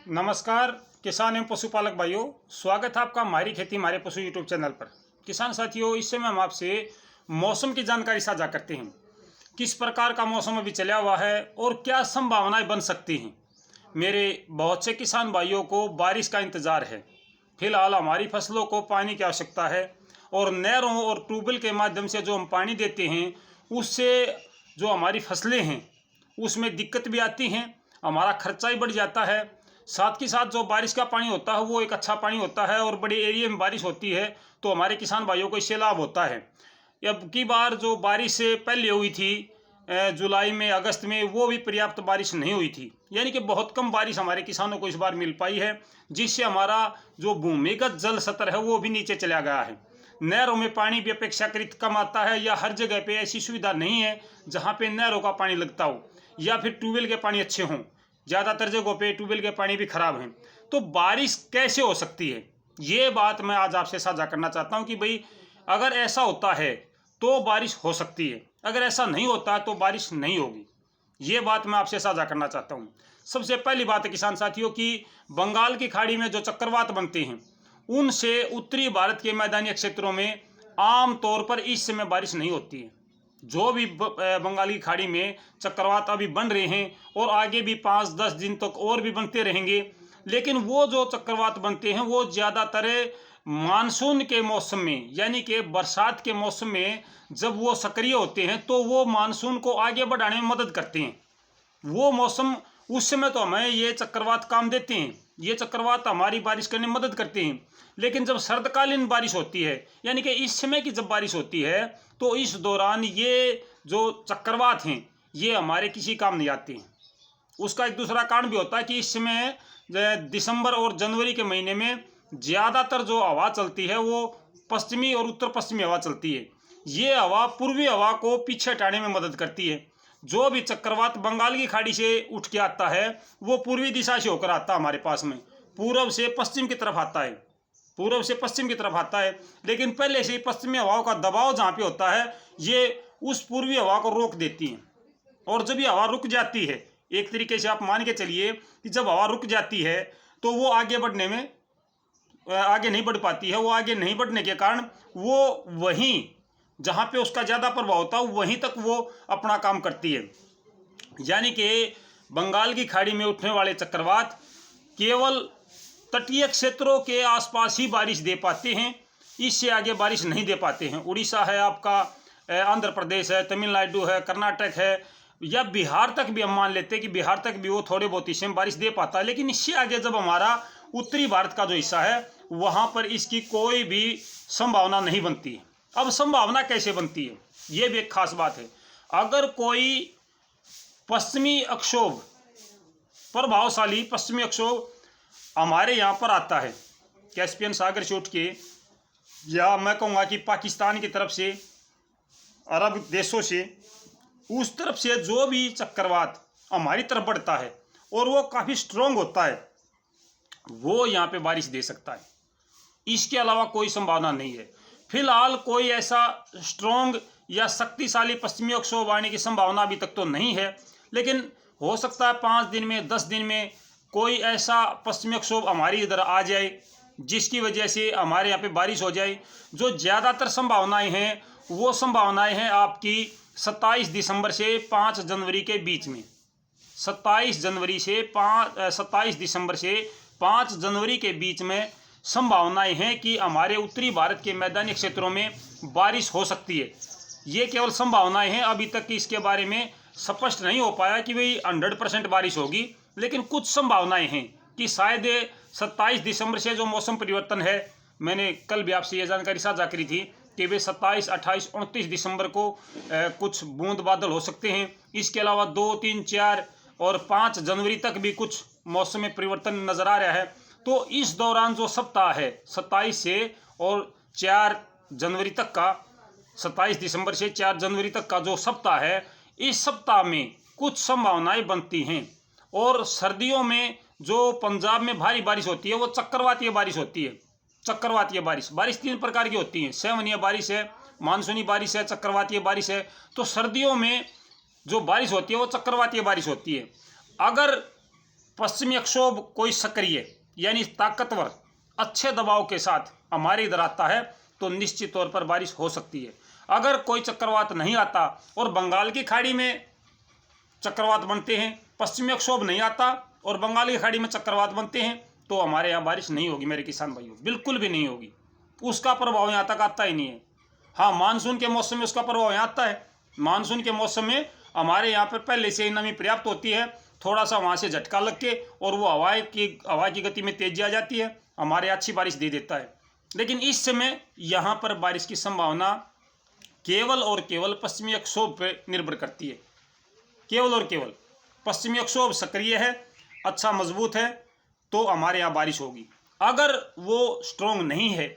नमस्कार किसान एवं पशुपालक भाइयों, स्वागत है आपका हमारी खेती हमारे पशु यूट्यूब चैनल पर। किसान साथियों, इस समय हम आपसे मौसम की जानकारी साझा करते हैं। किस प्रकार का मौसम अभी चला हुआ है और क्या संभावनाएं बन सकती हैं। मेरे बहुत से किसान भाइयों को बारिश का इंतज़ार है। फिलहाल हमारी फसलों को पानी की आवश्यकता है और नहरों और ट्यूबवेल के माध्यम से जो हम पानी देते हैं उससे जो हमारी फसलें हैं उसमें दिक्कत भी आती हैं, हमारा खर्चा ही बढ़ जाता है। साथ के साथ जो बारिश का पानी होता है वो एक अच्छा पानी होता है और बड़े एरिया में बारिश होती है तो हमारे किसान भाइयों को इससे लाभ होता है। अब की बार जो बारिश से पहले हुई थी जुलाई में अगस्त में, वो भी पर्याप्त बारिश नहीं हुई थी, यानी कि बहुत कम बारिश हमारे किसानों को इस बार मिल पाई है, जिससे हमारा जो भूमिगत जल स्तर है वो भी नीचे चला गया है। नहरों में पानी भी अपेक्षाकृत कम आता है या हर जगह पे ऐसी सुविधा नहीं है जहाँ पे नहरों का पानी लगता हो या फिर ट्यूबवेल के पानी अच्छे हों। ज़्यादातर जगहों पे ट्यूबवेल के पानी भी खराब हैं। तो बारिश कैसे हो सकती है, ये बात मैं आज आपसे साझा करना चाहता हूँ कि भाई अगर ऐसा होता है तो बारिश हो सकती है, अगर ऐसा नहीं होता तो बारिश नहीं होगी। ये बात मैं आपसे साझा करना चाहता हूँ। सबसे पहली बात है किसान साथियों की, बंगाल की खाड़ी में जो चक्रवात बनते हैं उनसे उत्तरी भारत के मैदानी क्षेत्रों में आम तौर पर इस समय बारिश नहीं होती है। जो भी बंगाल की खाड़ी में चक्रवात अभी बन रहे हैं और आगे भी 5-10 दिन तक और भी बनते रहेंगे, लेकिन वो जो चक्रवात बनते हैं वो ज़्यादातर मानसून के मौसम में, यानी कि बरसात के मौसम में जब वो सक्रिय होते हैं तो वो मानसून को आगे बढ़ाने में मदद करते हैं। वो मौसम उस समय तो हमें ये चक्रवात काम देते हैं, ये चक्रवात हमारी बारिश करने में मदद करते हैं। लेकिन जब सर्दकालीन बारिश होती है, यानी कि इस समय की जब बारिश होती है, तो इस दौरान ये जो चक्रवात हैं ये हमारे किसी काम नहीं आते हैं। उसका एक दूसरा कारण भी होता है कि इस समय दिसंबर और जनवरी के महीने में ज़्यादातर जो हवा चलती है वो पश्चिमी और उत्तर पश्चिमी हवा चलती है। ये हवा पूर्वी हवा को पीछे हटाने में मदद करती है। जो भी चक्रवात बंगाल की खाड़ी से उठ के आता है वो पूर्वी दिशा से होकर आता है हमारे पास में, पूर्व से पश्चिम की तरफ आता है, पूर्व से पश्चिम की तरफ आता है। लेकिन पहले से ही पश्चिमी हवाओं का दबाव जहाँ पे होता है ये उस पूर्वी हवा को रोक देती है। और जब ये हवा रुक जाती है, एक तरीके से आप मान के चलिए कि जब हवा रुक जाती है तो वो आगे बढ़ने में आगे नहीं बढ़ पाती है। वो आगे नहीं बढ़ने के कारण वो वहीं जहाँ पे उसका ज़्यादा प्रभाव होता है वहीं तक वो अपना काम करती है। यानी कि बंगाल की खाड़ी में उठने वाले चक्रवात केवल तटीय क्षेत्रों के आसपास ही बारिश दे पाते हैं, इससे आगे बारिश नहीं दे पाते हैं। उड़ीसा है आपका, आंध्र प्रदेश है, तमिलनाडु है, कर्नाटक है या बिहार तक भी हम मान लेते हैं कि बिहार तक भी वो थोड़े बहुत हिस्से में बारिश दे पाता है। लेकिन इससे आगे जब हमारा उत्तरी भारत का जो हिस्सा है वहाँ पर इसकी कोई भी संभावना नहीं बनती है। अब संभावना कैसे बनती है, ये भी एक खास बात है। अगर कोई पश्चिमी अक्षोभ, प्रभावशाली पश्चिमी अक्षोभ हमारे यहाँ पर आता है कैस्पियन सागर से उठ के, या मैं कहूँगा कि पाकिस्तान की तरफ से, अरब देशों से, उस तरफ से जो भी चक्रवात हमारी तरफ बढ़ता है और वो काफ़ी स्ट्रोंग होता है, वो यहाँ पे बारिश दे सकता है। इसके अलावा कोई संभावना नहीं है। फिलहाल कोई ऐसा स्ट्रोंग या शक्तिशाली पश्चिमी अक्षोभ आने की संभावना अभी तक तो नहीं है, लेकिन हो सकता है 5 दिन में 10 दिन में कोई ऐसा पश्चिमी अक्षोभ हमारी इधर आ जाए जिसकी वजह से हमारे यहाँ पे बारिश हो जाए। जो ज़्यादातर संभावनाएं हैं वो संभावनाएं हैं आपकी 27 दिसंबर से 5 जनवरी के बीच में। 27 दिसंबर से 5 जनवरी के बीच में संभावनाएं हैं कि हमारे उत्तरी भारत के मैदानी क्षेत्रों में बारिश हो सकती है। ये केवल संभावनाएं हैं, अभी तक इसके बारे में स्पष्ट नहीं हो पाया कि भाई 100% बारिश होगी, लेकिन कुछ संभावनाएं हैं कि शायद 27 दिसंबर से जो मौसम परिवर्तन है, मैंने कल भी आपसे ये जानकारी साझा करी थी कि वे 27, 28, 29 दिसंबर को कुछ बूंद बादल हो सकते हैं। इसके अलावा 2, 3, 4 और 5 जनवरी तक भी कुछ मौसम में परिवर्तन नज़र आ रहा है। तो इस दौरान जो सप्ताह है 27 से और 4 जनवरी तक का, 27 दिसंबर से 4 जनवरी तक का जो सप्ताह है, इस सप्ताह में कुछ संभावनाएं बनती हैं। और सर्दियों में जो पंजाब में भारी बारिश होती है वो चक्रवातीय बारिश होती है। चक्रवातीय बारिश 3 प्रकार की होती हैं, सेवनीय बारिश है, मानसूनी बारिश है, चक्रवातीय बारिश है। तो सर्दियों में जो बारिश होती है वो चक्रवातीय बारिश होती है। अगर पश्चिमी विक्षोभ कोई सक्रिय यानी ताकतवर अच्छे दबाव के साथ हमारे इधर आता है तो निश्चित तौर पर बारिश हो सकती है। अगर कोई चक्रवात नहीं आता और बंगाल की खाड़ी में चक्रवात बनते हैं, पश्चिमी विक्षोभ नहीं आता और बंगाल की खाड़ी में चक्रवात बनते हैं, तो हमारे यहाँ बारिश नहीं होगी मेरे किसान भाइयों, बिल्कुल भी नहीं होगी। उसका प्रभाव यहाँ तक आता ही नहीं है। हाँ, मानसून के मौसम में उसका प्रभाव यहाँ आता है। मानसून के मौसम में हमारे यहाँ पर पहले से ही नमी पर्याप्त होती है, थोड़ा सा वहाँ से झटका लग के और वो हवा की गति में तेजी आ जाती है, हमारे यहाँ अच्छी बारिश दे देता है। लेकिन इस समय यहाँ पर बारिश की संभावना केवल और केवल पश्चिमी विक्षोभ पर निर्भर करती है। केवल और केवल पश्चिमी विक्षोभ सक्रिय है, अच्छा मजबूत है, तो हमारे यहाँ बारिश होगी। अगर वो स्ट्रोंग नहीं है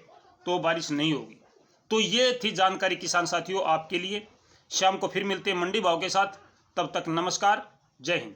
तो बारिश नहीं होगी। तो ये थी जानकारी किसान साथियों आपके लिए। शाम को फिर मिलते हैं मंडी भाव के साथ। तब तक नमस्कार, जय हिंद।